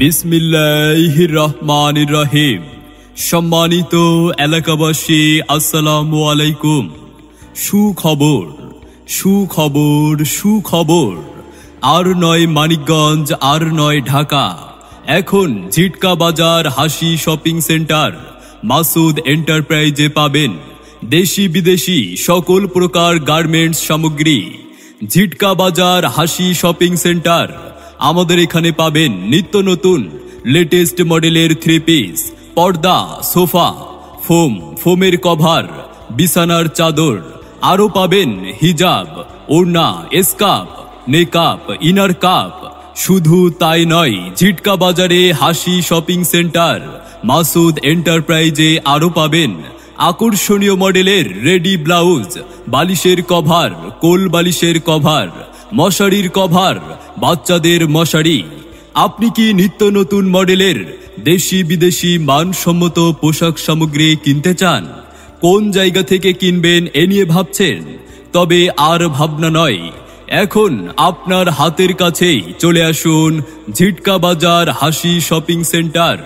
বিসমিল্লাহির রহমানির রহিম। সম্মানিত এলাকাবাসী, আসসালামু আলাইকুম। সুখবর সুখবর সুখবর। আর নয় মানিকগঞ্জ, আর নয় ঢাকা, এখন ঝিটকা বাজার হাসি শপিং সেন্টার মাসুদ এন্টারপ্রাইজে পাবেন দেশি বিদেশি সকল প্রকার গার্মেন্টস সামগ্রী। ঝিটকা বাজার হাসি শপিং সেন্টার, আমাদের এখানে পাবেন নিত্য নতুন লেটেস্ট মডেলের থ্রি পিস, পর্দা, সোফা, ফোমের কভার, বিছানার চাদর, আরো পাবেন হিজাব, ওড়না, স্কার্ফ, নেকাপ, ইনার কাপ। শুধু তাই নয়, ঝিটকা বাজারে হাসি শপিং সেন্টার মাসুদ এন্টারপ্রাইজে আরো পাবেন আকর্ষণীয় মডেলের রেডি ব্লাউজ, বালিশের কভার, কোল বালিশের কভার, মশারির কভার, বাচ্চাদের মশারি। আপনি কি নিত্য নতুন মডেলের দেশি বিদেশি মানসম্মত পোশাক সামগ্রী কিনতে চান? কোন জায়গা থেকে কিনবেন এ নিয়ে ভাবছেন? তবে আর ভাবনা নয়, এখন আপনার হাতের কাছেই চলে আসুন ঝিটকা বাজার হাসি শপিং সেন্টার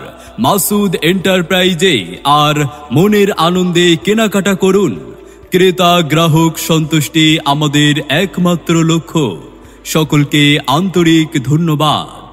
মাসুদ এন্টারপ্রাইজে, আর মনের আনন্দে কেনাকাটা করুন। ক্রেতা গ্রাহক সন্তুষ্টি আমাদের একমাত্র লক্ষ্য। সকলকে আন্তরিক ধন্যবাদ।